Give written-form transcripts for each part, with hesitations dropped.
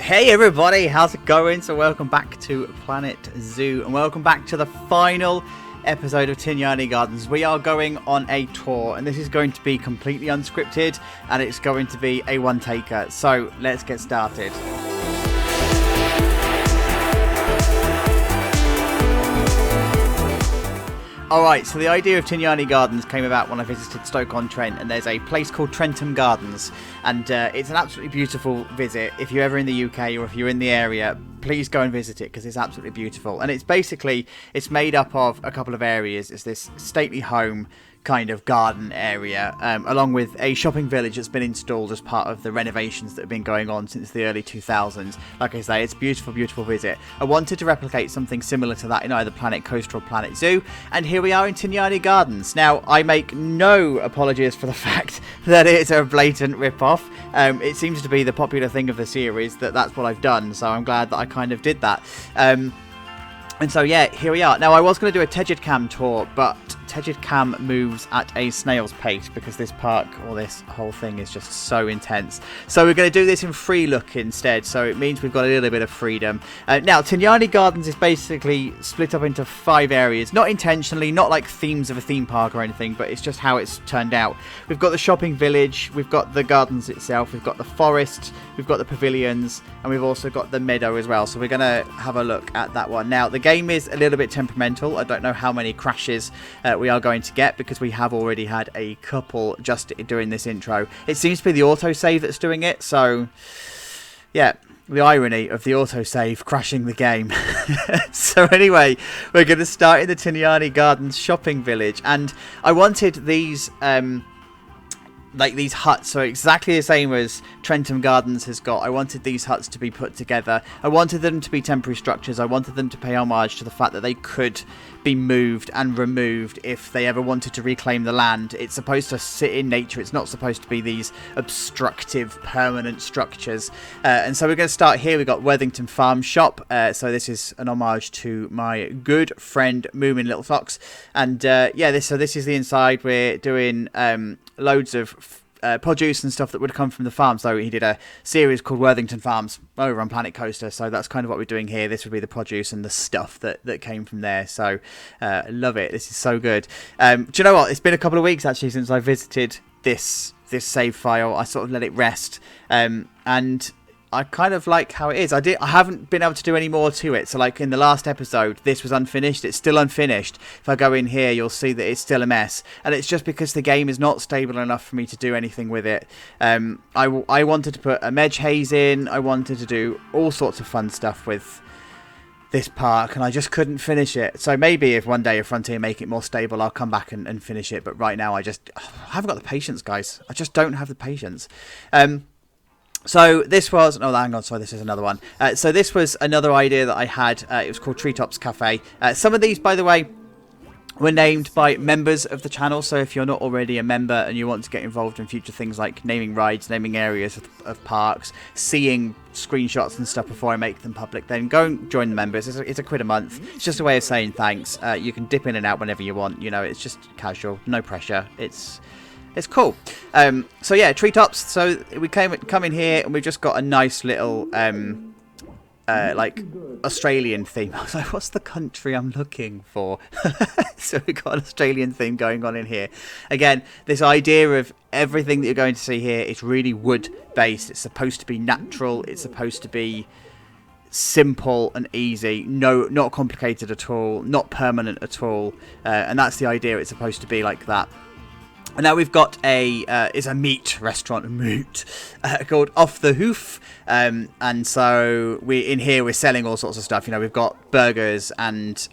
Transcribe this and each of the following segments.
Hey everybody, how's it going? So welcome back to Planet Zoo and welcome back to the final episode of Tinyani Gardens. We are going on a tour and this is going to be completely unscripted and it's going to be a one-taker. So let's get started. Alright, so the idea of Tinyani Gardens came about when I visited Stoke-On-Trent, and there's a place called Trentham Gardens, and it's an absolutely beautiful visit. If you're ever in the UK or if you're in the area, please go and visit it because it's absolutely beautiful. And it's made up of a couple of areas. It's this stately home kind of garden area, along with a shopping village that's been installed as part of the renovations that have been going on since the early 2000s. Like I say, it's a beautiful, beautiful visit. I wanted to replicate something similar to that in either Planet Coaster or Planet Zoo, and here we are in Tinyani Gardens. Now, I make no apologies for the fact that it's a blatant rip-off. It seems to be the popular thing of the series that's what I've done, so I'm glad that I kind of did that. And so, yeah, here we are. Now, I was going to do a Tegid Cam tour, but Tegid Cam moves at a snail's pace because this park, or this whole thing, is just so intense. So we're going to do this in free look instead, so it means we've got a little bit of freedom. Now, Tinyani Gardens is basically split up into 5 areas. Not intentionally, not like themes of a theme park or anything, but it's just how it's turned out. We've got the shopping village, we've got the gardens itself, we've got the forest, we've got the pavilions, and we've also got the meadow as well. So we're going to have a look at that one. Now, the game is a little bit temperamental. I don't know how many crashes we are going to get because we have already had a couple just during this intro. It seems to be the autosave that's doing it, so yeah, the irony of the autosave crashing the game. So anyway, we're going to start in the Tinyani Gardens shopping village, and I wanted these like these huts, so exactly the same as Trentham Gardens has got. I wanted these huts to be put together. I wanted them to be temporary structures. I wanted them to pay homage to the fact that they could be moved and removed if they ever wanted to reclaim the land. It's supposed to sit in nature. It's not supposed to be these obstructive permanent structures. And so we're going to start here. We've got Worthington Farm Shop. So this is an homage to my good friend Moomin Little Fox. And yeah, this is the inside. We're doing loads of produce and stuff that would come from the farm. So he did a series called Worthington Farms over on Planet Coaster. So that's kind of what we're doing here. This would be the produce and the stuff that came from there. So I love it. This is so good. Do you know what? It's been a couple of weeks actually since I visited this save file. I sort of let it rest. And I kind of like how it is. I haven't been able to do any more to it. So like in the last episode, this was unfinished. It's still unfinished. If I go in here, you'll see that it's still a mess. And it's just because the game is not stable enough for me to do anything with it. I wanted to put a medge haze in. I wanted to do all sorts of fun stuff with this park, and I just couldn't finish it. So maybe if one day if Frontier make it more stable, I'll come back and finish it. But right now, I haven't got the patience, guys. I just don't have the patience. So this was... Oh, hang on. Sorry, this is another one. So this was another idea that I had. It was called Treetops Cafe. Some of these, by the way, were named by members of the channel. So if you're not already a member and you want to get involved in future things like naming rides, naming areas of parks, seeing screenshots and stuff before I make them public, then go and join the members. It's £1 a month. It's just a way of saying thanks. You can dip in and out whenever you want. You know, it's just casual. No pressure. It's cool. So yeah, treetops. So we come in here and we've just got a nice little like Australian theme. I was like, what's the country I'm looking for? So we've got an Australian theme going on in here. Again, this idea of everything that you're going to see here is really wood based. It's supposed to be natural. It's supposed to be simple and easy, not complicated at all, not permanent at all, and that's the idea. It's supposed to be like that. And now we've got it's a meat restaurant, called Off the Hoof. And so we're selling all sorts of stuff. You know, we've got burgers and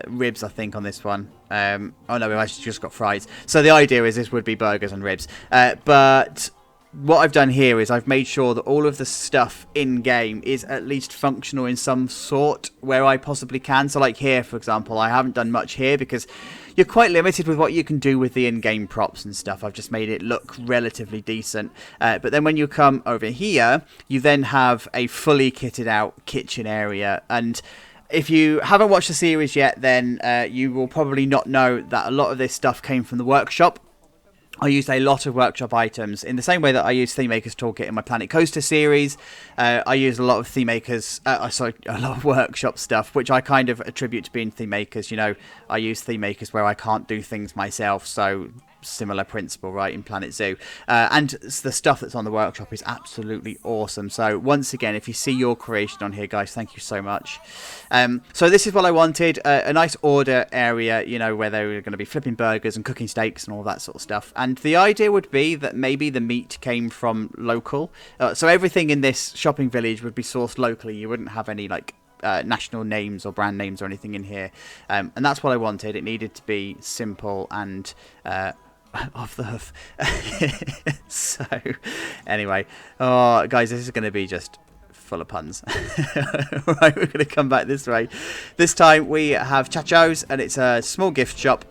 ribs, I think, on this one. Oh no, we've actually just got fries. So the idea is this would be burgers and ribs. But what I've done here is I've made sure that all of the stuff in game is at least functional in some sort where I possibly can. So like here, for example, I haven't done much here because you're quite limited with what you can do with the in-game props and stuff. I've just made it look relatively decent. But then when you come over here, you then have a fully kitted out kitchen area. And if you haven't watched the series yet, then you will probably not know that a lot of this stuff came from the workshop. I used a lot of workshop items in the same way that I use Theme Maker's Toolkit in my Planet Coaster series. I use a lot of Theme Makers, a lot of workshop stuff, which I kind of attribute to being Theme Makers. You know, I use Theme Makers where I can't do things myself, so similar principle, right, in Planet Zoo. And the stuff that's on the workshop is absolutely awesome. So once again, if you see your creation on here, guys, thank you so much. So this is what I wanted, a nice order area, you know, where they were going to be flipping burgers and cooking steaks and all that sort of stuff. And the idea would be that maybe the meat came from local. So everything in this shopping village would be sourced locally. You wouldn't have any like national names or brand names or anything in here. And that's what I wanted. It needed to be simple and off the hoof. So anyway, oh guys, this is going to be just full of puns. Right, we're going to come back this way. This time we have Chacho's, and it's a small gift shop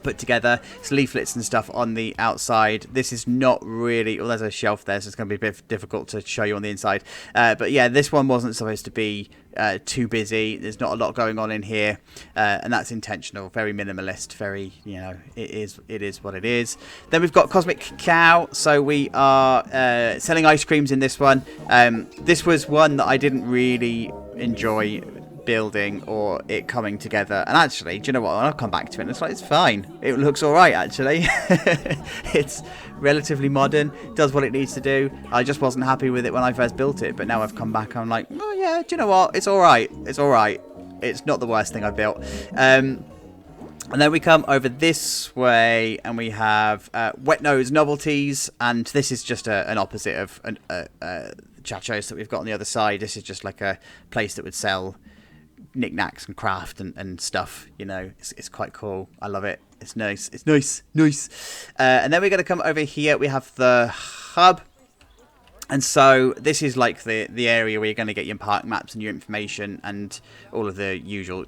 put together. It's leaflets and stuff on the outside. This is not really, well, there's a shelf there, so it's going to be a bit difficult to show you on the inside. But yeah, this one wasn't supposed to be too busy. There's not a lot going on in here, and that's intentional. Very minimalist, very, you know, it is what it is. Then we've got Cosmic Cow. So we are selling ice creams in this one. This was one that I didn't really enjoy building or it coming together, and actually, do you know what, I'll come back to it and it's like, it's fine, it looks all right actually. It's relatively modern, does what it needs to do. I just wasn't happy with it when I first built it, but now I've come back, I'm like, oh yeah, do you know what, it's all right, it's not the worst thing I've built. And then we come over this way and we have Wet Nose Novelties, and this is just an opposite of Chacho's that we've got on the other side. This is just like a place that would sell knickknacks and craft and stuff, you know. It's quite cool. I love it. It's nice. And then we're going to come over here. We have the hub, and so this is like the area where you're going to get your park maps and your information and all of the usual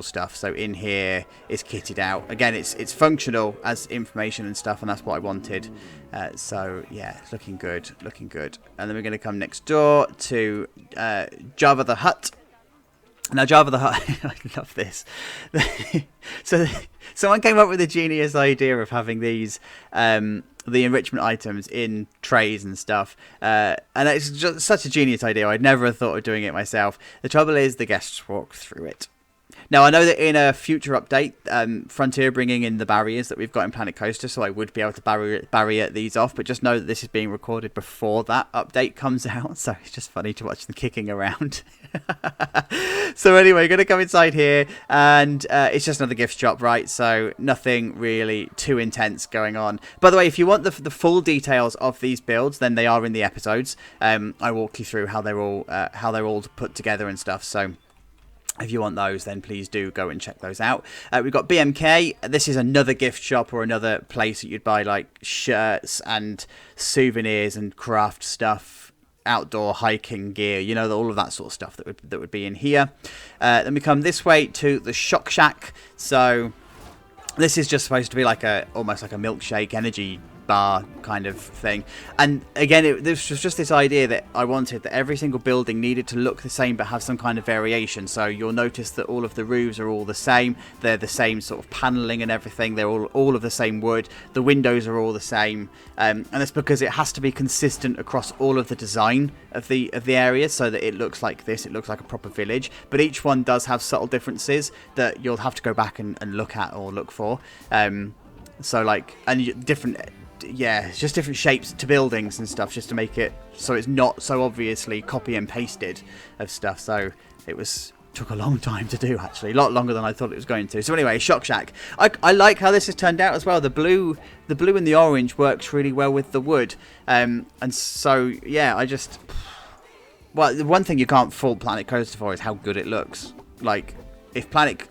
stuff. So in here is kitted out. Again, it's functional as information and stuff, and that's what I wanted. So yeah, it's looking good. And then we're going to come next door to Java the Hut. Now, Java the Hutt, I love this. So, someone came up with a genius idea of having these, the enrichment items in trays and stuff. And it's just such a genius idea. I'd never have thought of doing it myself. The trouble is the guests walk through it. Now, I know that in a future update, Frontier bringing in the barriers that we've got in Planet Coaster, so I would be able to barrier these off, but just know that this is being recorded before that update comes out, so it's just funny to watch them kicking around. So anyway, going to come inside here, and it's just another gift shop, right? So nothing really too intense going on. By the way, if you want the full details of these builds, then they are in the episodes. I walk you through how they're all put together and stuff, so if you want those, then please do go and check those out. We've got BMK. This is another gift shop or another place that you'd buy like shirts and souvenirs and craft stuff, outdoor hiking gear, you know, all of that sort of stuff that would be in here. Then we come this way to the Shock Shack. So this is just supposed to be like almost like a milkshake energy bar kind of thing, and again, this was just this idea that I wanted that every single building needed to look the same but have some kind of variation. So you'll notice that all of the roofs are all the same, they're the same sort of paneling and everything, they're all of the same wood, the windows are all the same, and it's because it has to be consistent across all of the design of the area, so that it looks like this, it looks like a proper village, but each one does have subtle differences that you'll have to go back and look at or look for. So like, and different, yeah, it's just different shapes to buildings and stuff, just to make it so it's not so obviously copy and pasted of stuff. So it took a long time to do, actually, a lot longer than I thought it was going to. So anyway, Shock Shack. I like how this has turned out as well. The blue and the orange works really well with the wood, and so yeah, well, the one thing you can't fault Planet Coaster for is how good it looks. Like Planet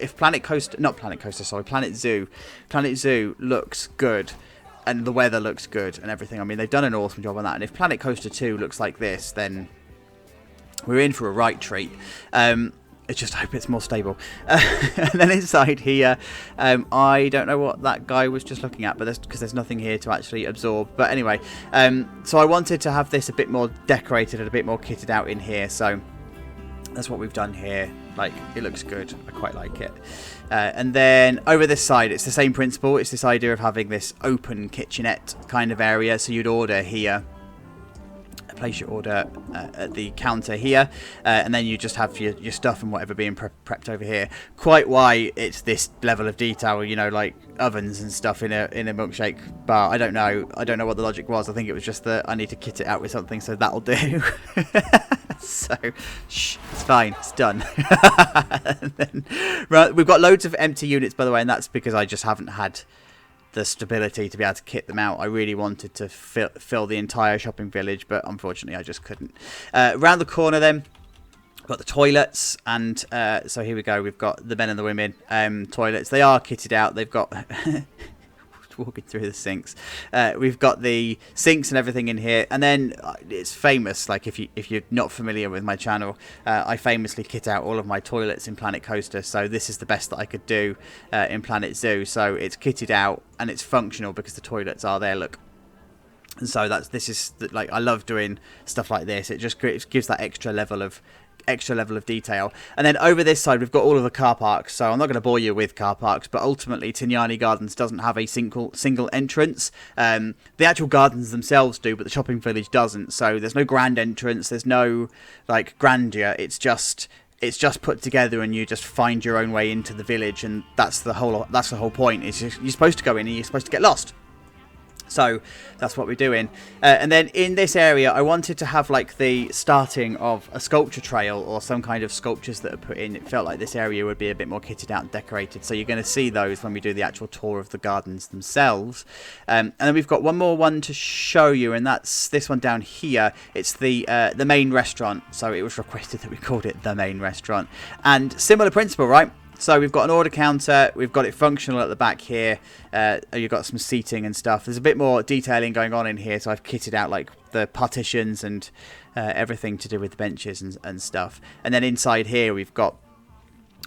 Zoo looks good, and the weather looks good and everything. I mean, they've done an awesome job on that. And if Planet Coaster 2 looks like this, then we're in for a right treat. I just hope it's more stable. And then inside here, I don't know what that guy was just looking at, but because there's nothing here to actually absorb. But anyway, so I wanted to have this a bit more decorated and a bit more kitted out in here. So That's what we've done here. Like, it looks good. I quite like it. And then over this side, it's the same principle. It's this idea of having this open kitchenette kind of area. So you'd order here, place your order at the counter here, and then you just have your stuff and whatever being prepped over here. Quite why it's this level of detail, you know, like ovens and stuff in a milkshake bar. I don't know what the logic was. I think it was just that I need to kit it out with something, so that'll do. So shh, it's fine, it's done. And then, right, we've got loads of empty units, by the way, and that's because I just haven't had the stability to be able to kit them out. I really wanted to fill the entire shopping village, but unfortunately I just couldn't. Around the corner then, we've got the toilets, and so here we go. We've got the men and the women toilets. They are kitted out. They've got walking through the sinks. We've got the sinks and everything in here, and then it's famous. Like if you're not familiar with my channel, I famously kit out all of my toilets in Planet Coaster. So this is the best that I could do in Planet Zoo. So it's kitted out and it's functional because the toilets are there. Look. And so like, I love doing stuff like this. It just gives that extra level of detail. And then over this side we've got all of the car parks, so I'm not going to bore you with car parks, but ultimately Tinyani Gardens doesn't have a single entrance. The actual gardens themselves do, but the shopping village doesn't. So there's no grand entrance, there's no like grandeur. It's just put together, and you just find your own way into the village, and that's the whole point. Is you're supposed to go in and you're supposed to get lost. So that's what we're doing. And then in this area, I wanted to have like the starting of a sculpture trail or some kind of sculptures that are put in. It felt like this area would be a bit more kitted out and decorated. So you're going to see those when we do the actual tour of the gardens themselves. And then we've got one more to show you, and that's this one down here. It's the main restaurant. So it was requested that we called it the main restaurant. And similar principle, right? So we've got an order counter, we've got it functional at the back here, you've got some seating and stuff. There's a bit more detailing going on in here, so I've kitted out like the partitions and everything to do with the benches and stuff. And then inside here we've got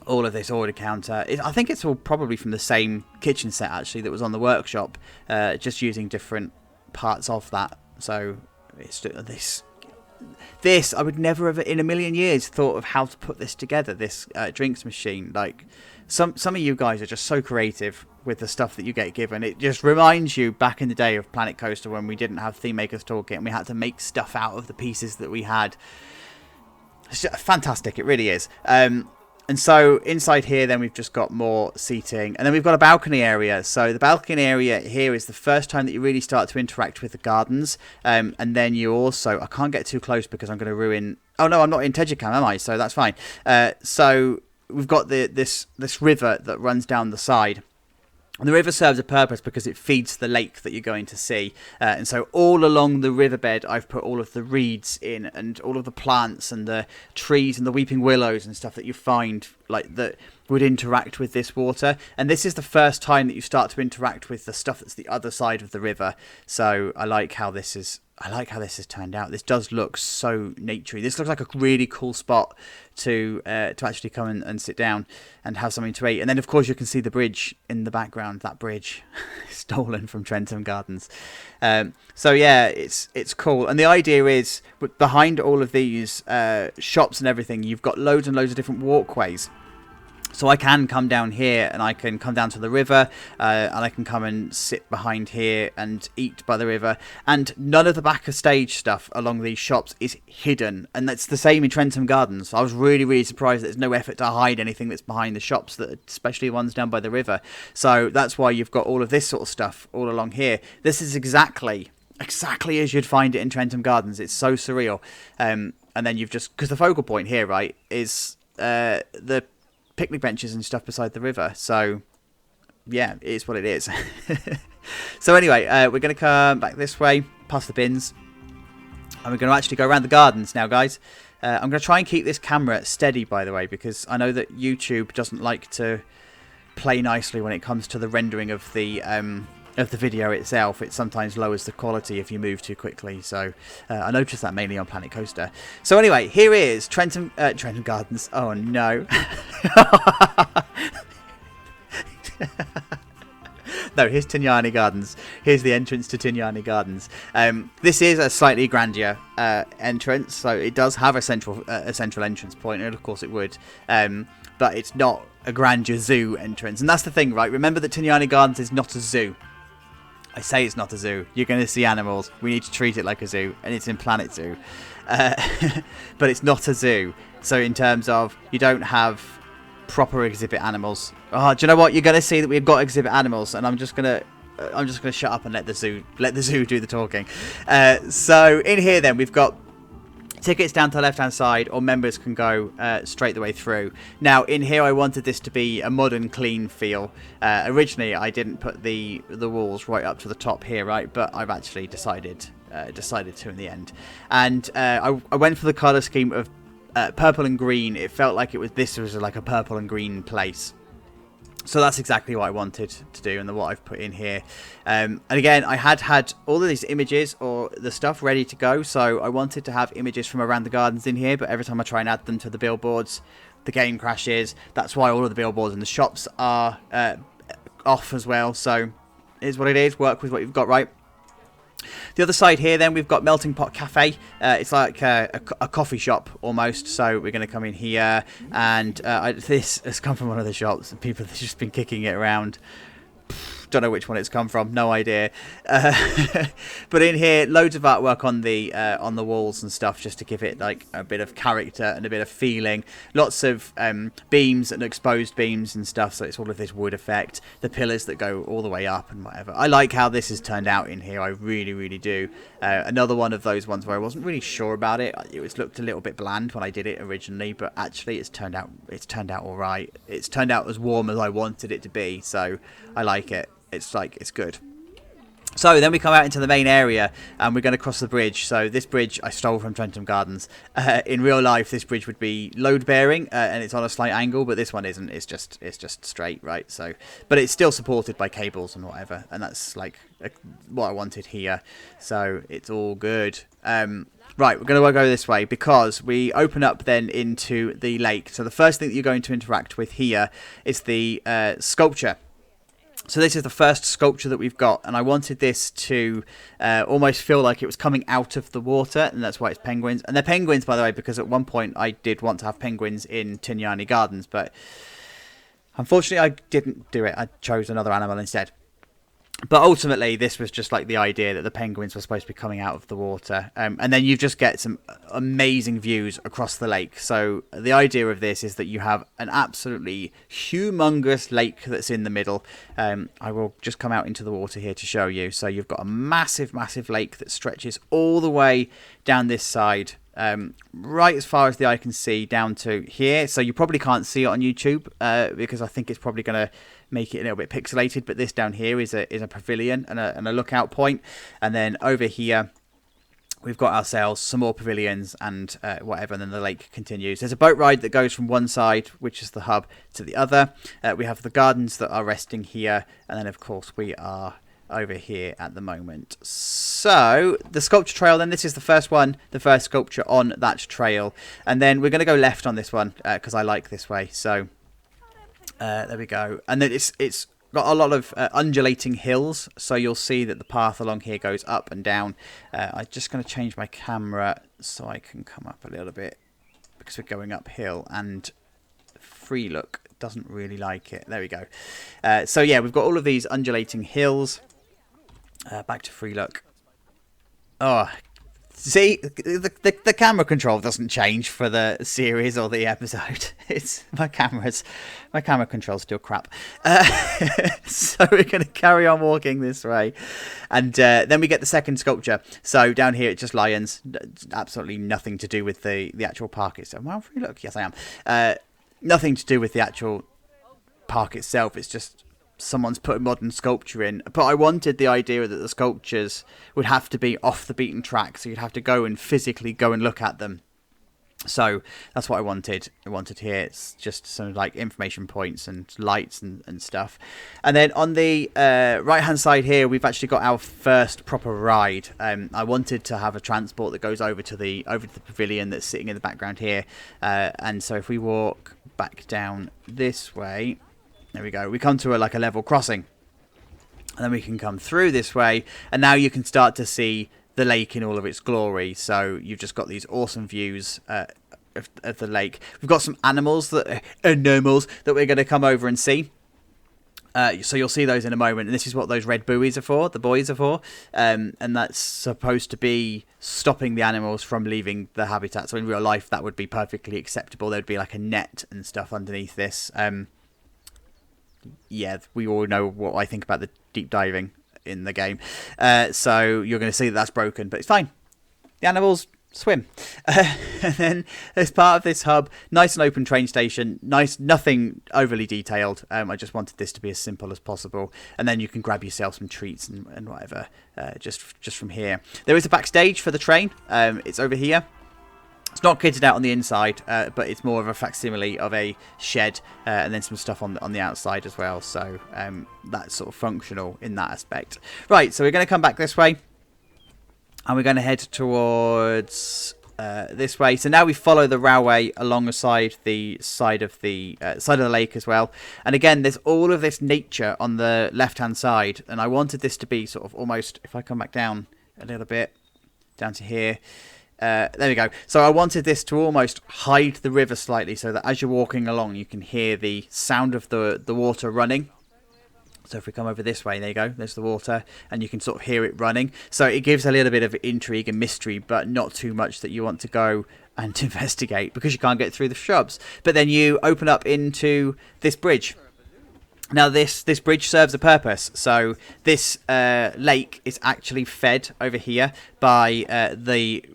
all of this order counter. I think it's all probably from the same kitchen set actually that was on the workshop, just using different parts of that. So it's this I would never have in a million years thought of how to put this together, this drinks machine. Like some of you guys are just so creative with the stuff that you get given. It just reminds you back in the day of Planet Coaster when we didn't have theme makers toolkit and we had to make stuff out of the pieces that we had. It's just fantastic, it really is. And so inside here then we've just got more seating, and then we've got a balcony area. So the balcony area here is the first time that you really start to interact with the gardens, and then you also, I can't get too close because I'm going to ruin, oh no, I'm not in Tejicam, am I? So that's fine. So we've got this river that runs down the side. And the river serves a purpose because it feeds the lake that you're going to see. And so all along the riverbed, I've put all of the reeds in and all of the plants and the trees and the weeping willows and stuff that you find like that would interact with this water. And this is the first time that you start to interact with the stuff that's the other side of the river. So I like how this has turned out. This does look so naturey. This looks like a really cool spot to actually come and sit down and have something to eat. And then of course you can see the bridge in the background. That bridge stolen from Trentham Gardens. So yeah, it's cool. And the idea is behind all of these shops and everything, you've got loads and loads of different walkways. So I can come down here and I can come down to the river and I can come and sit behind here and eat by the river. And none of the back of stage stuff along these shops is hidden. And that's the same in Trentham Gardens. I was really, really surprised that there's no effort to hide anything that's behind the shops, especially ones down by the river. So that's why you've got all of this sort of stuff all along here. This is exactly as you'd find it in Trentham Gardens. It's so surreal. And then you've just, because the focal point here, right, is the picnic benches and stuff beside the river. So yeah, it is what it is. So anyway, we're going to come back this way past the bins and we're going to actually go around the gardens now, guys. I'm going to try and keep this camera steady, by the way, because I know that YouTube doesn't like to play nicely when it comes to the rendering of the video itself. It sometimes lowers the quality if you move too quickly. So I noticed that mainly on Planet Coaster. So anyway, here is Trentham Gardens. Oh no. No, here's Tinyani Gardens. Here's the entrance to Tinyani Gardens. This is a slightly grandeur entrance, so it does have a central entrance point, and of course it would. But it's not a grandeur zoo entrance, and that's the thing, right? Remember that Tinyani Gardens is not a zoo. I say it's not a zoo. You're going to see animals. We need to treat it like a zoo, and it's in Planet Zoo. But it's not a zoo. So in terms of, you don't have proper exhibit animals. Oh, do you know what? You're going to see that we've got exhibit animals, and I'm just going to shut up and let the zoo do the talking. So in here then, we've got tickets down to the left-hand side, or members can go straight the way through. Now, in here, I wanted this to be a modern, clean feel. Originally, I didn't put the walls right up to the top here, right? But I've actually decided to in the end. And I went for the colour scheme of purple and green. It felt like this was like a purple and green place. So that's exactly what I wanted to do, and what I've put in here. And again, I had all of these images or the stuff ready to go, so I wanted to have images from around the gardens in here, but every time I try and add them to the billboards, the game crashes. That's why all of the billboards in the shops are off as well. So here's what it is. Work with what you've got, right? The other side here, then, we've got Melting Pot Cafe. It's like a coffee shop almost. So we're going to come in here, and this has come from one of the shops, and people have just been kicking it around. Don't know which one it's come from, no idea. But in here, loads of artwork on the walls and stuff, just to give it like a bit of character and a bit of feeling. Lots of beams and exposed beams and stuff, so it's all of this wood effect. The pillars that go all the way up and whatever. I like how this has turned out in here. I really, really do. Another one of those ones where I wasn't really sure about it. It looked a little bit bland when I did it originally, but actually it's turned out all right. It's turned out as warm as I wanted it to be, so I like it. It's good. So then we come out into the main area, and we're going to cross the bridge. So this bridge I stole from Trentham Gardens. In real life, this bridge would be load bearing, and it's on a slight angle, but this one isn't. It's just straight, right? So, but it's still supported by cables and whatever, and that's like what I wanted here. So it's all good. Right, we're going to go this way because we open up then into the lake. So the first thing that you're going to interact with here is the sculpture. So this is the first sculpture that we've got, and I wanted this to almost feel like it was coming out of the water, and that's why it's penguins. And they're penguins, by the way, because at one point I did want to have penguins in Tinyani Gardens, but unfortunately I didn't do it. I chose another animal instead. But ultimately, this was just like the idea that the penguins were supposed to be coming out of the water. And then you just get some amazing views across the lake. So the idea of this is that you have an absolutely humongous lake that's in the middle. I will just come out into the water here to show you. So you've got a massive, massive lake that stretches all the way down this side. Right as far as the eye can see down to here. So you probably can't see it on YouTube because I think it's probably going to make it a little bit pixelated, but this down here is a pavilion and a lookout point, and then over here we've got ourselves some more pavilions and whatever, and then the lake continues. There's a boat ride that goes from one side, which is the hub, to the other. We have the gardens that are resting here, and then of course we are over here at the moment. So the sculpture trail, then, this is the first sculpture on that trail, and then we're going to go left on this one because I like this way. So there we go. And then it's got a lot of undulating hills, so you'll see that the path along here goes up and down. I'm just going to change my camera so I can come up a little bit because we're going uphill, and free look doesn't really like it. There we go. So yeah, we've got all of these undulating hills. Back to free look. Oh, see, the camera control doesn't change for the series or the episode. It's my camera control's still crap. So we're going to carry on walking this way, and then we get the second sculpture. So down here it's just lions. Absolutely nothing to do with the actual park itself. Well, free look, yes I am. Nothing to do with the actual park itself. It's just someone's put a modern sculpture in, but I wanted the idea that the sculptures would have to be off the beaten track, so you'd have to go and physically go and look at them. So that's what I wanted here. It's just some like information points and lights and stuff. And then on the right hand side here, we've actually got our first proper ride. I wanted to have a transport that goes over to the pavilion that's sitting in the background here, and so if we walk back down this way, there we go, we come to a level crossing. And then we can come through this way, and now you can start to see the lake in all of its glory. So you've just got these awesome views of the lake. We've got some animals that we're going to come over and see. So you'll see those in a moment, and this is what those red buoys are for, the buoys are for, and that's supposed to be stopping the animals from leaving the habitat. So in real life, that would be perfectly acceptable. There'd be like a net and stuff underneath this. Yeah, we all know what I think about the deep diving in the game. So you're going to see that that's broken, but it's fine. The animals swim. And then as part of this hub, nice and open train station, nice, nothing overly detailed. I just wanted this to be as simple as possible. And then you can grab yourself some treats and whatever, just from here. There is a backstage for the train. It's over here. It's not kitted out on the inside, but it's more of a facsimile of a shed, and then some stuff on the outside as well. So that's sort of functional in that aspect. Right, so we're going to come back this way, and we're going to head towards this way. So now we follow the railway alongside the side of the lake as well. And again, there's all of this nature on the left-hand side, and I wanted this to be sort of almost. If I come back down a little bit, down to here. There we go. So I wanted this to almost hide the river slightly so that as you're walking along, you can hear the sound of the water running. So if we come over this way, there you go, there's the water, and you can sort of hear it running. So it gives a little bit of intrigue and mystery, but not too much that you want to go and investigate because you can't get through the shrubs. But then you open up into this bridge. Now this bridge serves a purpose. So this lake is actually fed over here by the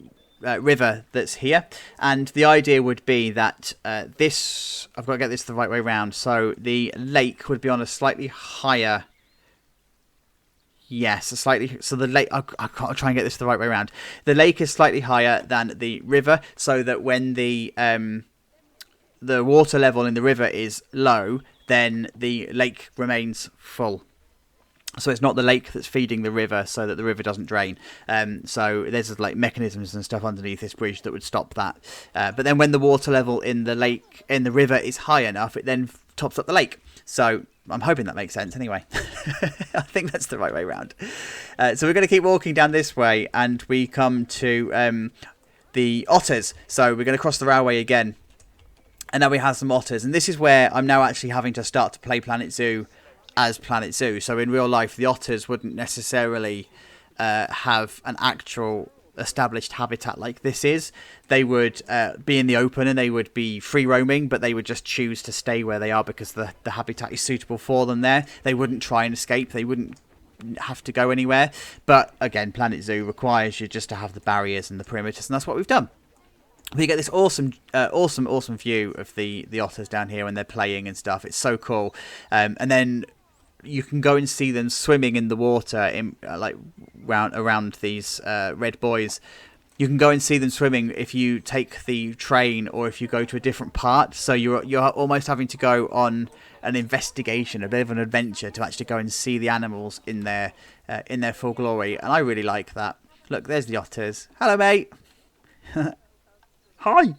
river that's here, and the idea would be that I've got to get this the right way around, so the lake would be on a slightly higher, so the lake, I can't try and get this the right way around. The lake is slightly higher than the river, so that when the water level in the river is low, then the lake remains full. So it's not the lake that's feeding the river so that the river doesn't drain. So there's like mechanisms and stuff underneath this bridge that would stop that. But then when the water level in the river is high enough, it then tops up the lake. So I'm hoping that makes sense anyway. I think that's the right way around. So we're going to keep walking down this way, and we come to the otters. So we're going to cross the railway again. And now we have some otters. And this is where I'm now actually having to start to play Planet Zoo as Planet Zoo. So in real life, the otters wouldn't necessarily have an actual established habitat like this is. They would be in the open and they would be free roaming, but they would just choose to stay where they are because the habitat is suitable for them there. They wouldn't try and escape. They wouldn't have to go anywhere. But again, Planet Zoo requires you just to have the barriers and the perimeters, and that's what we've done. You get this awesome view of the otters down here when they're playing and stuff. It's so cool. And then you can go and see them swimming in the water in around these red buoys. You can go and see them swimming if you take the train or if you go to a different part. So you're almost having to go on an investigation, a bit of an adventure to actually go and see the animals in their full glory. And I really like that. Look, there's the otters. Hello, mate. Hi.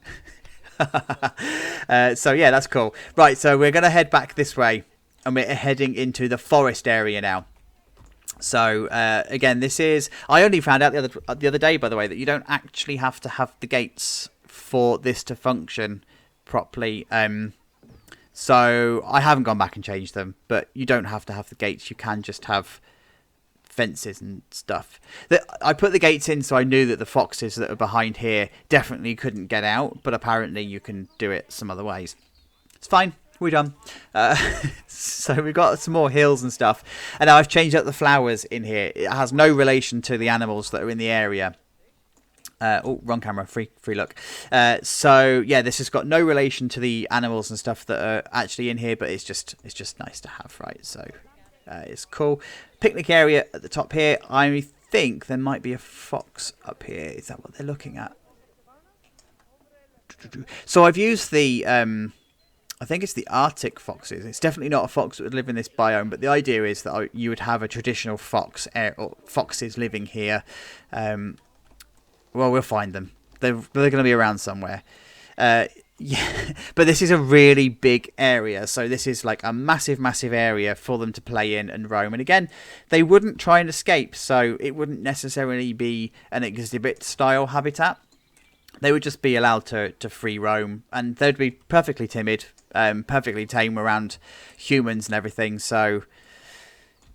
So yeah, that's cool. Right, so we're going to head back this way. And we're heading into the forest area now. So again, this is. I only found out the other day, by the way, that you don't actually have to have the gates for this to function properly. So I haven't gone back and changed them, but you don't have to have the gates. You can just have fences and stuff. I put the gates in so I knew that the foxes that are behind here definitely couldn't get out, but apparently you can do it some other ways. It's fine. We're done. So we've got some more hills and stuff. And now I've changed up the flowers in here. It has no relation to the animals that are in the area. Oh, wrong camera. Free look. So yeah, this has got no relation to the animals and stuff that are actually in here, but it's just nice to have, right? So it's cool. Picnic area at the top here. I think there might be a fox up here. Is that what they're looking at? So I've used the I think it's the Arctic foxes. It's definitely not a fox that would live in this biome, but the idea is that you would have a traditional fox or foxes living here. Well, we'll find them. They're going to be around somewhere. Yeah, but this is a really big area, so this is like a massive, massive area for them to play in and roam. And again, they wouldn't try and escape, so it wouldn't necessarily be an exhibit style habitat. They would just be allowed to free roam, and they'd be perfectly timid, perfectly tame around humans and everything. So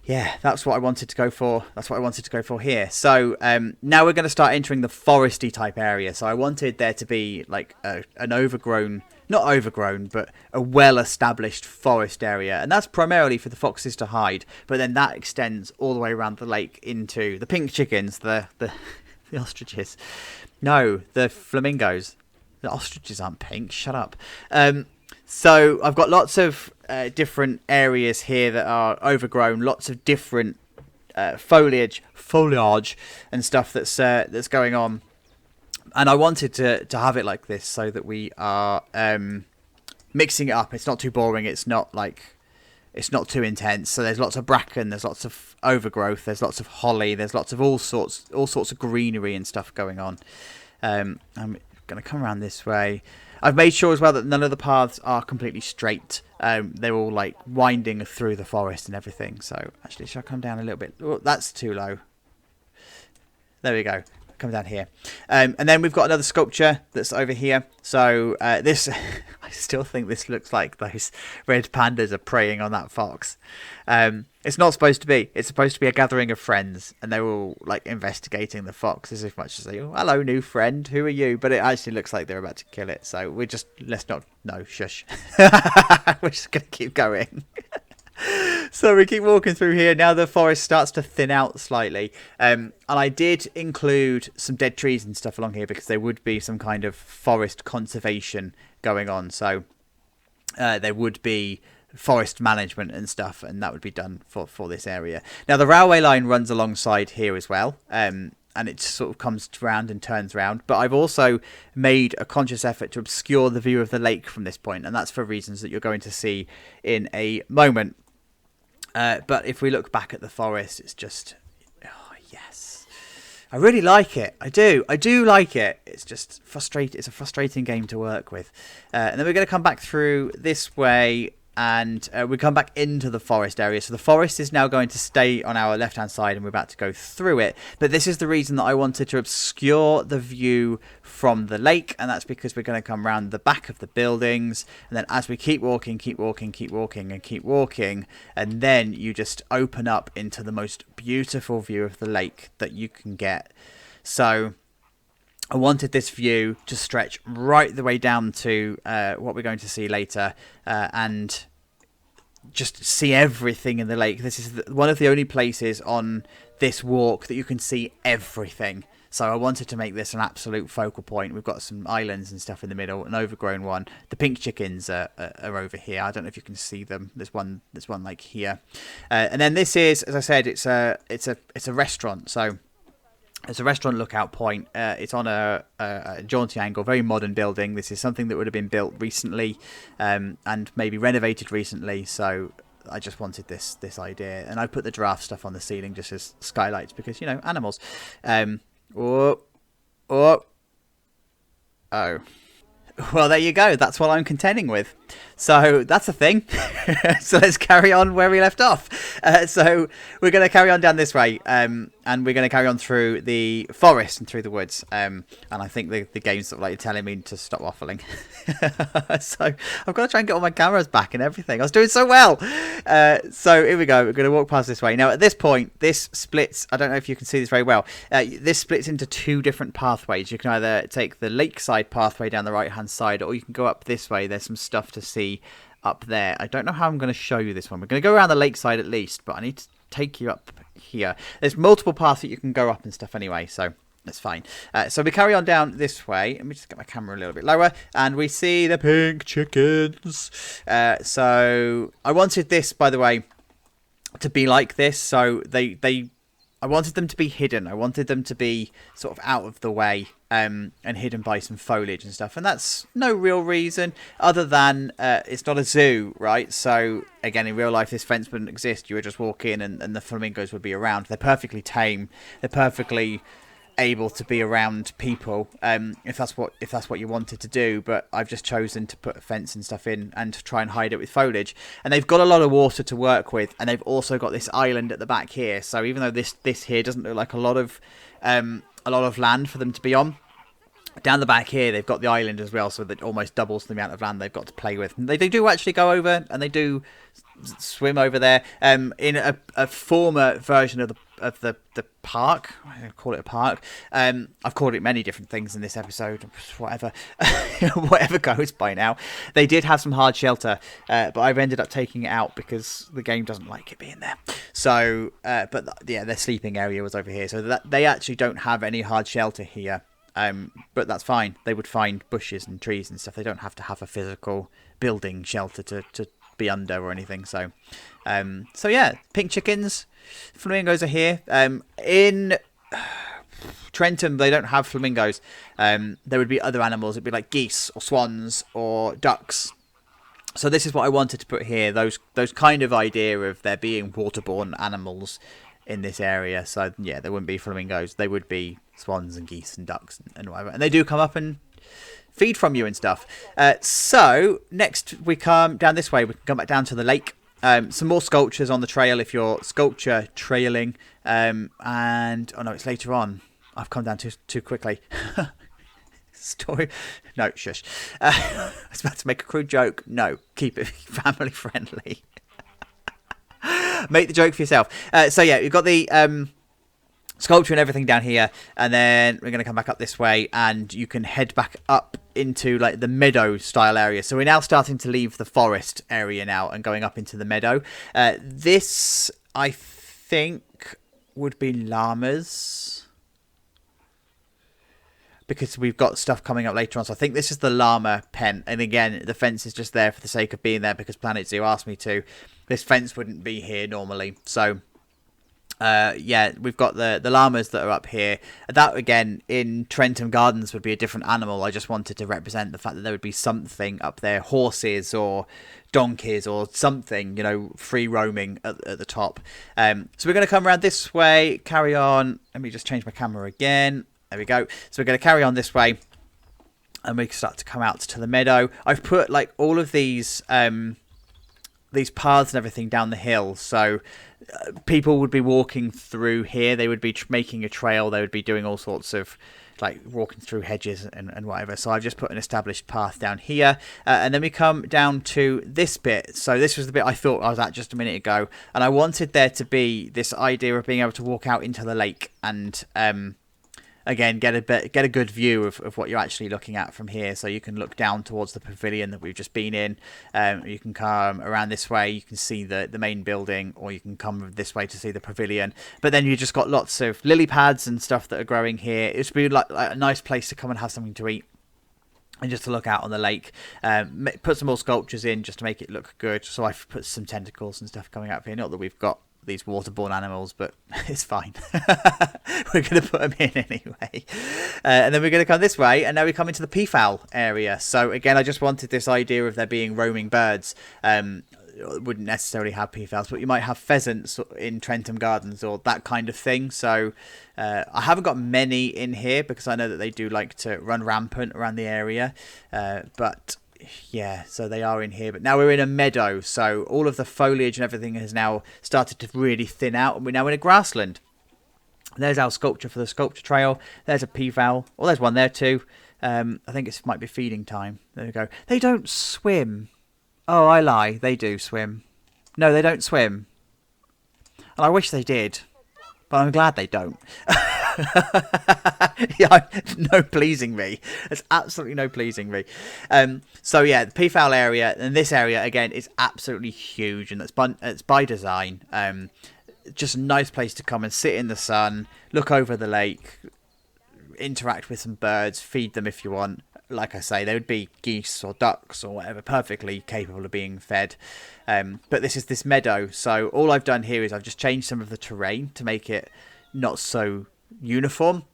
yeah, that's what I wanted to go for. That's what I wanted to go for here. So now we're going to start entering the foresty type area. So I wanted there to be like an overgrown, not overgrown, but a well-established forest area. And that's primarily for the foxes to hide. But then that extends all the way around the lake into the pink chickens, the ostriches. No, the flamingos. The ostriches aren't pink. Shut up. So I've got lots of different areas here that are overgrown, lots of different foliage and stuff that's going on. And I wanted to have it like this so that we are mixing it up. It's not too boring. It's not too intense. So there's lots of bracken, there's lots of overgrowth, there's lots of holly, there's lots of all sorts of greenery and stuff going on. I'm going to come around this way. I've made sure as well that none of the paths are completely straight. They're all like winding through the forest and everything. So actually, should I come down a little bit? Oh, that's too low. There we go. Come down here. And then we've got another sculpture that's over here. So this, I still think this looks like those red pandas are preying on that fox. It's not supposed to be. It's supposed to be a gathering of friends, and they're all like investigating the fox as much as they, oh, hello, new friend, who are you? But it actually looks like they're about to kill it. So let's not, no, shush. We're just going to keep going. So we keep walking through here. Now the forest starts to thin out slightly. And I did include some dead trees and stuff along here because there would be some kind of forest conservation going on. So there would be forest management and stuff, and that would be done for this area. Now the railway line runs alongside here as well. And it sort of comes round and turns round. But I've also made a conscious effort to obscure the view of the lake from this point, and that's for reasons that you're going to see in a moment. But if we look back at the forest, it's just, oh yes, I really like it. I do like it. It's just frustrating. It's a frustrating game to work with. And then we're going to come back through this way, and we come back into the forest area. So the forest is now going to stay on our left hand side, and we're about to go through it. But this is the reason that I wanted to obscure the view from the lake, and that's because we're going to come round the back of the buildings, and then as we keep walking, and then you just open up into the most beautiful view of the lake that you can get. So I wanted this view to stretch right the way down to what we're going to see later, and just see everything in the lake. This is one of the only places on this walk that you can see everything. So I wanted to make this an absolute focal point. We've got some islands and stuff in the middle, an overgrown one. The pink chickens are over here. I don't know if you can see them. There's one like here, and then this is, as I said, it's a restaurant. So it's a restaurant lookout point. It's on a jaunty angle, very modern building. This is something that would have been built recently, and maybe renovated recently. So I just wanted this idea, and I put the giraffe stuff on the ceiling just as skylights because, you know, animals. Oh. Well, there you go. That's what I'm contending with. So that's a thing. So let's carry on where we left off. So we're going to carry on down this way, and we're going to carry on through the forest and through the woods. And I think the game's sort of like telling me to stop waffling. So I've got to try and get all my cameras back and everything. I was doing so well. So here we go. We're going to walk past this way. Now at this point, this splits. I don't know if you can see this very well. This splits into two different pathways. You can either take the lakeside pathway down the right hand side, or you can go up this way. There's some stuff to see up there. I don't know how I'm going to show you this one. We're going to go around the lakeside at least, but I need to take you up here. There's multiple paths that you can go up and stuff anyway, so that's fine. So we carry on down this way. Let me just get my camera a little bit lower, and we see the pink chickens. So I wanted this, by the way, to be like this. So I wanted them to be hidden. I wanted them to be sort of out of the way, and hidden by some foliage and stuff. And that's no real reason other than it's not a zoo, right? So again, in real life, this fence wouldn't exist. You would just walk in and the flamingos would be around. They're perfectly tame. They're perfectly able to be around people, if that's what you wanted to do. But I've just chosen to put a fence and stuff in and to try and hide it with foliage. And they've got a lot of water to work with, and they've also got this island at the back here. So even though this here doesn't look like a lot of land for them to be on, down the back here they've got the island as well, so that almost doubles the amount of land they've got to play with. And they do actually go over, and they do swim over there. In a former version of the park, I don't call it a park. I've called it many different things in this episode. Whatever, whatever goes by now. They did have some hard shelter, but I've ended up taking it out because the game doesn't like it being there. So, but yeah, their sleeping area was over here, so that they actually don't have any hard shelter here. But that's fine. They would find bushes and trees and stuff. They don't have to have a physical building shelter to be under or anything. So yeah, pink chickens, flamingos are here. In Trentham, they don't have flamingos. There would be other animals. It'd be like geese or swans or ducks. So this is what I wanted to put here. Those kind of idea of there being waterborne animals in this area. So yeah, there wouldn't be flamingos. They would be swans and geese and ducks and whatever. And they do come up and feed from you and stuff. So next we come down this way. We can come back down to the lake. Some more sculptures on the trail if you're sculpture trailing. And oh no, it's later on. I've come down too quickly. Story. No, shush. I was about to make a crude joke. No, keep it family friendly. Make the joke for yourself. So yeah, you've got the sculpture and everything down here, and then we're going to come back up this way, and you can head back up into like the meadow style area. So we're now starting to leave the forest area now and going up into the meadow. This I think would be llamas, because we've got stuff coming up later on. So I think this is the llama pen, and again the fence is just there for the sake of being there because Planet Zoo asked me to. This fence wouldn't be here normally. So yeah, we've got the llamas that are up here. That again in Trentham Gardens would be a different animal. I just wanted to represent the fact that there would be something up there, horses or donkeys or something, you know, free roaming at the top. So we're going to come around this way, carry on. Let me just change my camera again. There we go. So we're going to carry on this way, and we can start to come out to the meadow. I've put like all of these paths and everything down the hill, so people would be walking through here. They would be making a trail. They would be doing all sorts of like walking through hedges and whatever. So I've just put an established path down here, and then we come down to this bit. So this was the bit I thought I was at just a minute ago, and I wanted there to be this idea of being able to walk out into the lake and again get a good view of what you're actually looking at from here. So you can look down towards the pavilion that we've just been in. You can come around this way, you can see the main building, or you can come this way to see the pavilion. But then you just got lots of lily pads and stuff that are growing here. It's be like a nice place to come and have something to eat and just to look out on the lake. Put some more sculptures in just to make it look good. So I've put some tentacles and stuff coming up here. Not that we've got these waterborne animals, but it's fine. We're going to put them in anyway. And then we're going to come this way, and now we come into the peafowl area. So again, I just wanted this idea of there being roaming birds. Wouldn't necessarily have peafowls, but you might have pheasants in Trentham Gardens or that kind of thing. So I haven't got many in here because I know that they do like to run rampant around the area. But yeah, so they are in here. But now we're in a meadow, so all of the foliage and everything has now started to really thin out, and we're now in a grassland. There's our sculpture for the sculpture trail. There's a peafowl. Oh, there's one there too. I think it might be feeding time. There we go. They don't swim. Oh, I lie. They do swim. No, they don't swim. And I wish they did, but I'm glad they don't. Yeah, no pleasing me. There's absolutely no pleasing me. So yeah, the peafowl area, and this area again is absolutely huge, and it's by design. Just a nice place to come and sit in the sun, look over the lake, interact with some birds, feed them if you want. Like I say, there would be geese or ducks or whatever, perfectly capable of being fed. But this is this meadow, so all I've done here is I've just changed some of the terrain to make it not so uniform.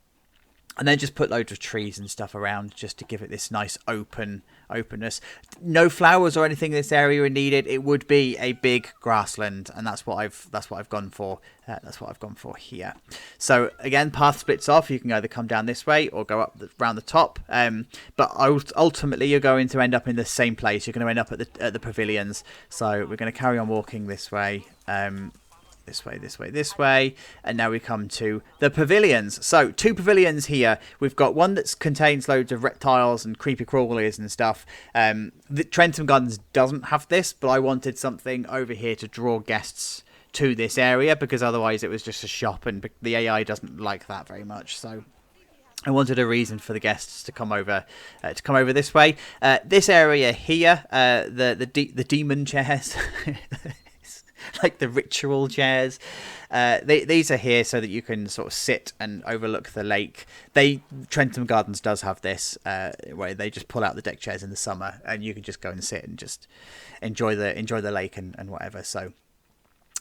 And then just put loads of trees and stuff around just to give it this nice openness. No flowers or anything in this area are needed. It would be a big grassland, and that's what I've gone for. That's what I've gone for here. So again, path splits off. You can either come down this way or go up around the top. But ultimately, you're going to end up in the same place. You're going to end up at the pavilions. So we're going to carry on walking this way. This way, and now we come to the pavilions. So 2 pavilions here. We've got one that contains loads of reptiles and creepy crawlies and stuff. The Trentham Gardens doesn't have this, but I wanted something over here to draw guests to this area, because otherwise it was just a shop, and the AI doesn't like that very much. So I wanted a reason for the guests to come over this way. This area here, the demon chairs. Like the ritual chairs. These are here so that you can sort of sit and overlook the lake. Trentham Gardens does have this, where they just pull out the deck chairs in the summer, and you can just go and sit and just enjoy the lake and whatever. So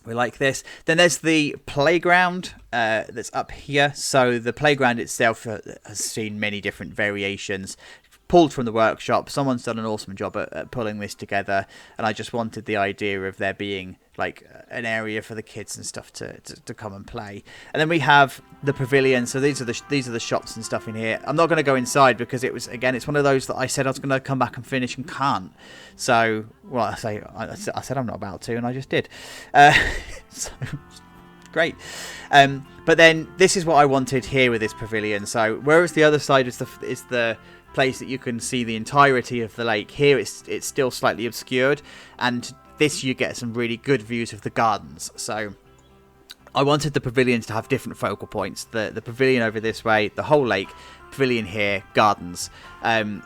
we like this. Then there's the playground that's up here. So the playground itself has seen many different variations. Pulled from the workshop. Someone's done an awesome job at pulling this together, and I just wanted the idea of there being like an area for the kids and stuff to come and play. And then we have the pavilion. So these are the shops and stuff in here. I'm not going to go inside because it's one of those that I said I was going to come back and finish and can't. So I said I'm not about to, and I just did. So great. But then this is what I wanted here with this pavilion. So whereas the other side is the place that you can see the entirety of the lake, here it's still slightly obscured, and this you get some really good views of the gardens. So I wanted the pavilions to have different focal points. The pavilion over this way, the whole lake, pavilion here, gardens. I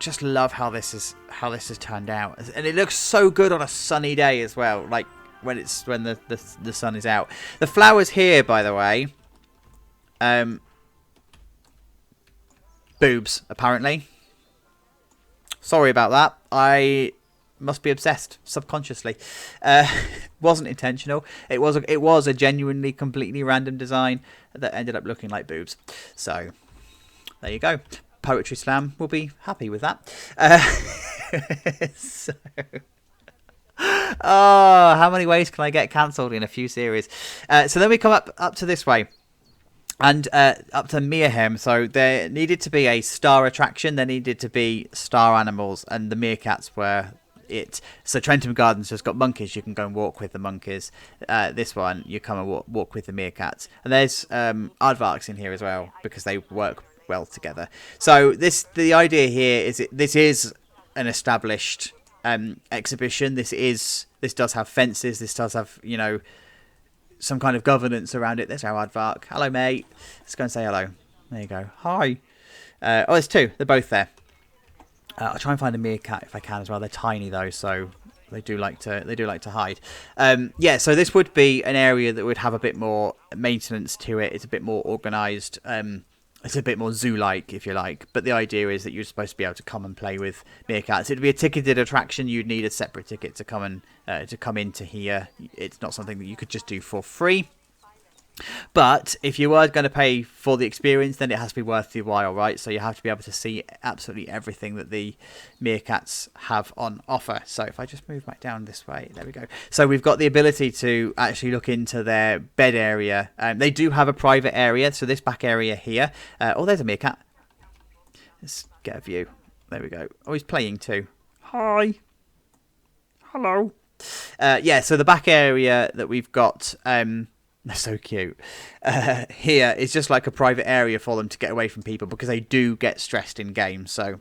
just love how this has turned out, and it looks so good on a sunny day as well, like when the sun is out. The flowers here, by the way, boobs, apparently. Sorry about that. I must be obsessed subconsciously. Wasn't intentional. It was a genuinely completely random design that ended up looking like boobs. So there you go. Poetry Slam will be happy with that. How many ways can I get cancelled in a few series? So then we come up to this way. And up to Meerhem. So there needed to be a star attraction. There needed to be star animals, and the meerkats were it. So Trentham Gardens has got monkeys. You can go and walk with the monkeys. This one, you come and walk with the meerkats. And there's aardvarks in here as well, because they work well together. So the idea here is this is an established exhibition. This does have fences. This does have, some kind of governance around it. There's our aardvark. Hello, mate. Let's go and say hello. There you go. Hi. There's 2. They're both there. I'll try and find a meerkat if I can as well. They're tiny though, so they do like to hide. So this would be an area that would have a bit more maintenance to it. It's a bit more organised. It's a bit more zoo-like, if you like. But the idea is that you're supposed to be able to come and play with meerkats. It'd be a ticketed attraction. You'd need a separate ticket to come into here. It's not something that you could just do for free. But if you are going to pay for the experience, then it has to be worth your while, right? So you have to be able to see absolutely everything that the meerkats have on offer. So if I just move back down this way, there we go. So we've got the ability to actually look into their bed area. They do have a private area. So this back area here. There's a meerkat. Let's get a view. There we go. Oh, he's playing too. Hi. Hello. So the back area that we've got... they're so cute. Here is just like a private area for them to get away from people, because they do get stressed in games. So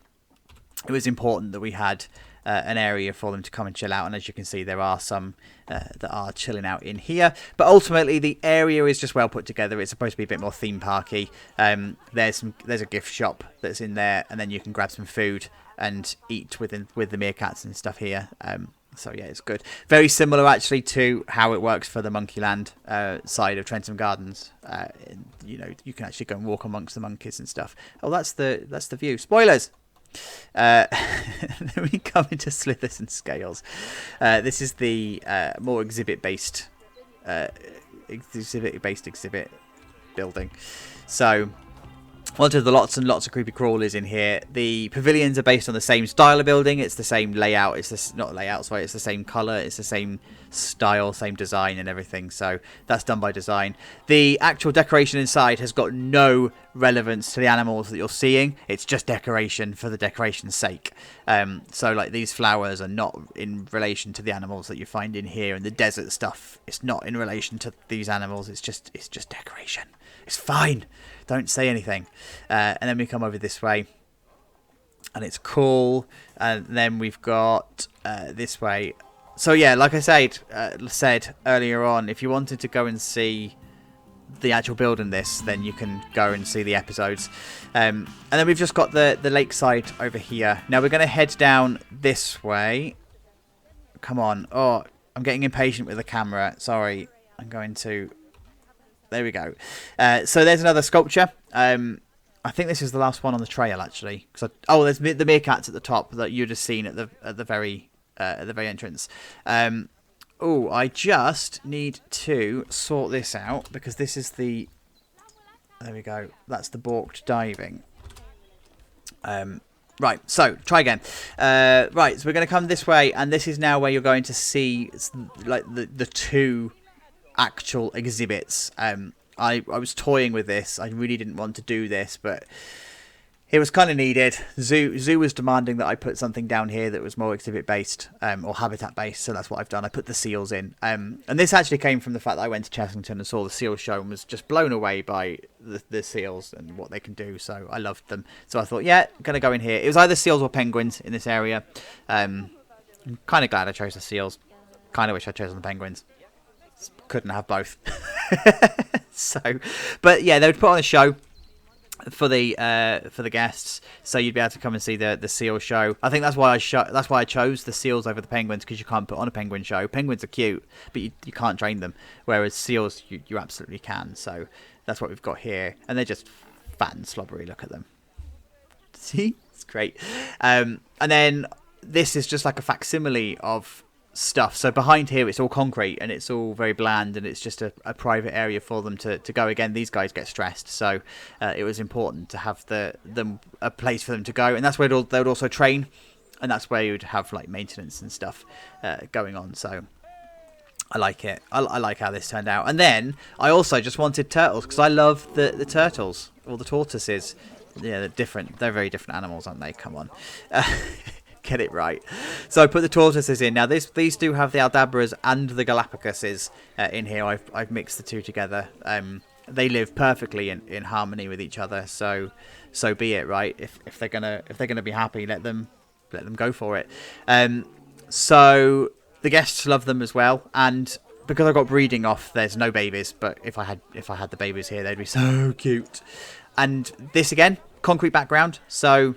it was important that we had an area for them to come and chill out. And as you can see, there are some that are chilling out in here. But ultimately, the area is just well put together. It's supposed to be a bit more theme parky. There's a gift shop that's in there, and then you can grab some food and eat with the meerkats and stuff here. So yeah, it's good. Very similar actually to how it works for the Monkeyland side of Trentham Gardens. You can actually go and walk amongst the monkeys and stuff. Oh, that's the view. Spoilers. Then we come into Slithers and Scales. This is the more exhibit-based exhibit building. So Wanted the lots and lots of creepy crawlers in here. The pavilions are based on the same style of building. It's the same layout. It's this not layout, sorry. It's the same colour. It's the same style, same design and everything. So that's done by design. The actual decoration inside has got no relevance to the animals that you're seeing. It's just decoration for the decoration's sake. So like these flowers are not in relation to the animals that you find in here, and the desert stuff. It's not in relation to these animals. It's just decoration. It's fine. Don't say anything. And then we come over this way, and it's cool. And then we've got this way. So yeah, like I said earlier on, if you wanted to go and see the actual building this, then you can go and see the episodes. And then we've just got the lakeside over here. Now we're going to head down this way. Come on. Oh, I'm getting impatient with the camera. Sorry. I'm going to... There we go. So there's another sculpture. I think this is the last one on the trail, actually. There's the meerkats at the top that you'd have seen at the very entrance. I just need to sort this out because this is the... There we go. That's the balked diving. Right, so try again. Right, so we're going to come this way, and this is now where you're going to see like the two actual exhibits. I was toying with this. I really didn't want to do this, but it was kind of needed. Zoo was demanding that I put something down here that was more exhibit based or habitat based, so that's what I've done. I put the seals in, and this actually came from the fact that I went to Chessington and saw the seal show and was just blown away by the seals and what they can do. So I loved them. So I thought, yeah, I'm gonna go in here. It was either seals or penguins in this area. I'm kind of glad I chose the seals. Kind of wish I'd chosen the penguins. Couldn't have both. But yeah, they would put on a show for the guests, so you'd be able to come and see the seal show. I think that's why I chose the seals over the penguins, because you can't put on a penguin show. Penguins are cute, but you can't train them, whereas seals you absolutely can. So that's what we've got here, and they're just fat and slobbery. Look at them. See, it's great. And then this is just like a facsimile of stuff. So behind here it's all concrete and it's all very bland, and it's just a private area for them to go. Again, these guys get stressed, so it was important to have them a place for them to go, and that's where they would also train, and that's where you'd have like maintenance and stuff going on. So I like it. I like how this turned out. And then I also just wanted turtles, because I love the turtles, or the tortoises. Yeah, they're different. They're very different animals, aren't they? Come on. Get it right. So I put the tortoises in. Now these do have the Aldabras and the Galapagoses in here. I've mixed the two together. They live perfectly in harmony with each other. So be it, right? If they're gonna be happy, let them go for it. So the guests love them as well, and because I got breeding off, there's no babies. But if I had the babies here, they'd be so cute. And this again, concrete background. So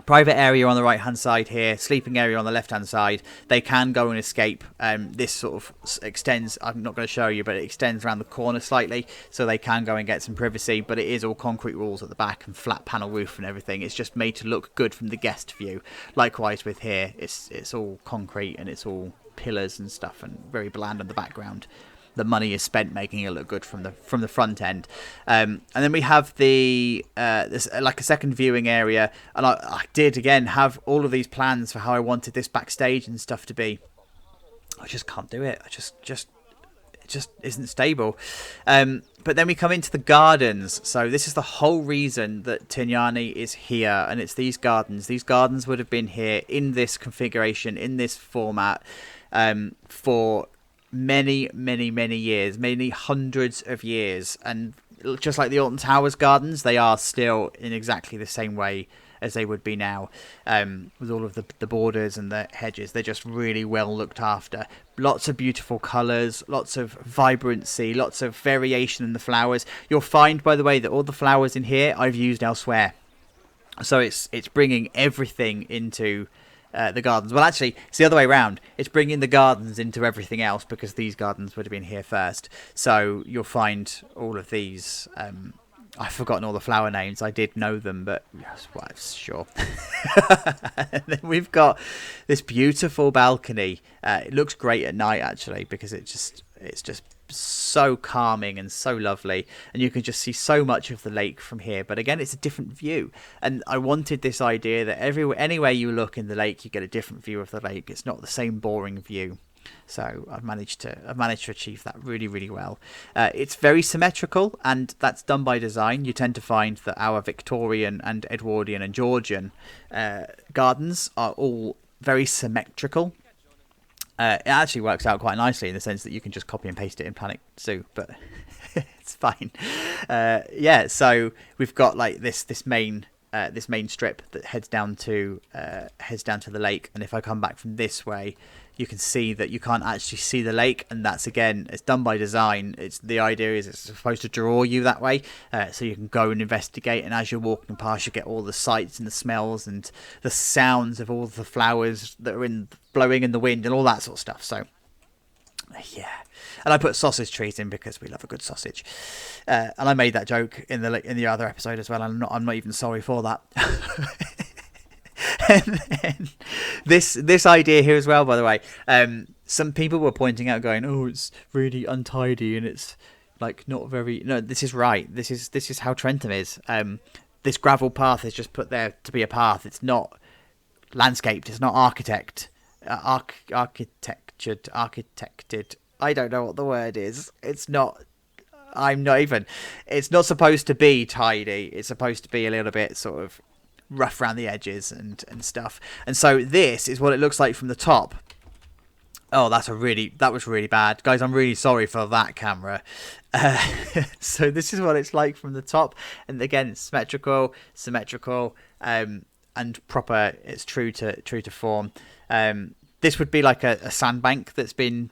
private area on the right hand side here, sleeping area on the left hand side. They can go and escape. This sort of extends, I'm not going to show you, but it extends around the corner slightly, so they can go and get some privacy. But it is all concrete walls at the back and flat panel roof and everything. It's just made to look good from the guest view. Likewise with here, it's all concrete and it's all pillars and stuff, and very bland on the background. The money is spent making it look good from the front end. And then we have this like a second viewing area, and I did again have all of these plans for how I wanted this backstage and stuff to be. I just can't do it. It just isn't stable. But then we come into the gardens. So this is the whole reason that Tinyani is here, and it's these gardens. These gardens would have been here in this configuration, in this format, for many years, many hundreds of years. And just like the Alton Towers Gardens, they are still in exactly the same way as they would be now, with all of the borders and the hedges. They're just really well looked after. Lots of beautiful colours, lots of vibrancy, lots of variation in the flowers. You'll find, by the way, that all the flowers in here I've used elsewhere, so it's bringing everything into the gardens. Well, actually, it's the other way around. It's bringing the gardens into everything else, because these gardens would have been here first. So you'll find all of these. I've forgotten all the flower names. I did know them, but yes, well, sure. And then we've got this beautiful balcony. It looks great at night, actually, because it's just so calming and so lovely, and you can just see so much of the lake from here. But again, it's a different view, and I wanted this idea that anywhere you look in the lake, you get a different view of the lake. It's not the same boring view. So I've managed to achieve that really, really well. It's very symmetrical, and that's done by design. You tend to find that our Victorian and Edwardian and Georgian gardens are all very symmetrical. It actually works out quite nicely in the sense that you can just copy and paste it in Planet Zoo, but it's fine. So we've got like this main strip that heads down to the lake, and if I come back from this way, you can see that you can't actually see the lake, and that's, again, it's done by design. The idea is it's supposed to draw you that way, so you can go and investigate, and as you're walking past, you get all the sights and the smells and the sounds of all the flowers that are blowing in the wind and all that sort of stuff. So yeah, and I put sausage trees in because we love a good sausage, and I made that joke in the other episode as well. I'm not even sorry for that. And then this idea here as well, by the way, some people were pointing out, going, "Oh, it's really untidy and it's like not very." No, this is right. This is how Trentham is. This gravel path is just put there to be a path. It's not landscaped. It's not architected. I don't know what the word is. It's not. I'm not even. It's not supposed to be tidy. It's supposed to be a little bit sort of rough around the edges and stuff. And so this is what it looks like from the top. Oh, that was really bad, guys. I'm really sorry for that camera. So this is what it's like from the top, and again, it's symmetrical, and proper. It's true to form. This would be like a sandbank that's been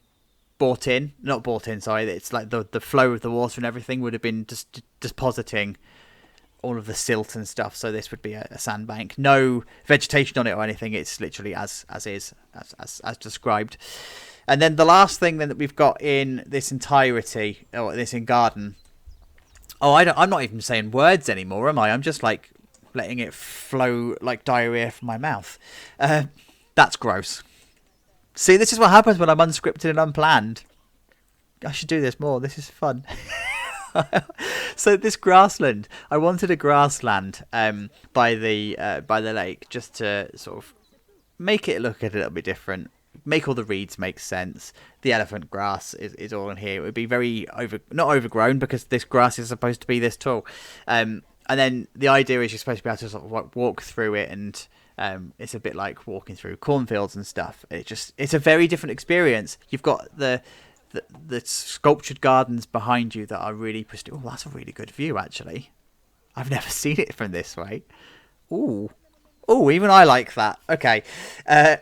not bought in. Sorry, it's like the flow of the water and everything would have been just depositing all of the silt and stuff. So this would be a sandbank, no vegetation on it or anything. It's literally as described. And then the last thing then that we've got in this entirety, or this in garden. Oh, I'm not even saying words anymore, am I? I'm just like letting it flow like diarrhea from my mouth. That's gross. See, this is what happens when I'm unscripted and unplanned. I should do this more. This is fun. So this grassland, I wanted a grassland by the lake, just to sort of make it look a little bit different, make all the reeds make sense. The elephant grass is all in here. It would be very not overgrown, because this grass is supposed to be this tall. And then the idea is you're supposed to be able to sort of walk through it, and it's a bit like walking through cornfields and stuff. It's a very different experience. You've got the sculptured gardens behind you that are really pristine. Oh, that's a really good view, actually. I've never seen it from this way. Ooh, even I like that. Okay,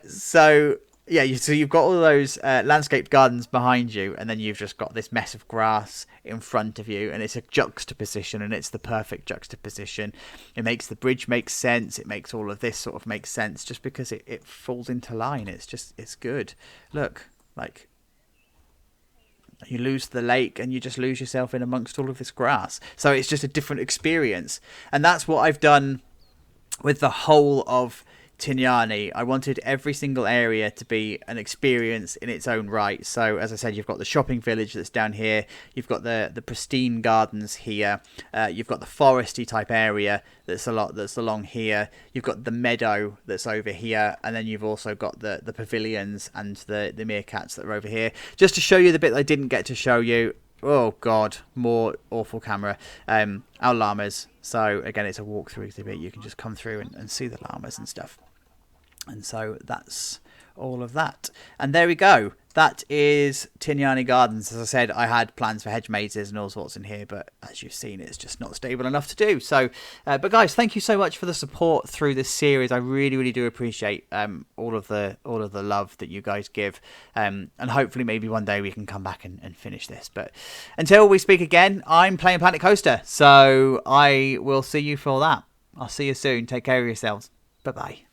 so yeah, so you've got all those landscaped gardens behind you, and then you've just got this mess of grass in front of you, and it's a juxtaposition, and it's the perfect juxtaposition. It makes the bridge make sense. It makes all of this sort of make sense, just because it falls into line. It's good. Look, like, you lose the lake and you just lose yourself in amongst all of this grass. So it's just a different experience. And that's what I've done with the whole of Tinyani. I wanted every single area to be an experience in its own right. So as I said, you've got the shopping village that's down here, you've got the pristine gardens here, you've got the foresty type area that's along here, you've got the meadow that's over here, and then you've also got the pavilions and the meerkats that are over here. Just to show you the bit I didn't get to show you. Oh god, more awful camera. Our llamas. So again, it's a walk through the bit. You can just come through and see the llamas and stuff. And so that's all of that. And there we go. That is Tinyani Gardens. As I said, I had plans for hedge mazes and all sorts in here, but as you've seen, it's just not stable enough to do. So, but guys, thank you so much for the support through this series. I really, really do appreciate all of the love that you guys give. And hopefully, maybe one day we can come back and finish this. But until we speak again, I'm playing Planet Coaster, so I will see you for that. I'll see you soon. Take care of yourselves. Bye bye.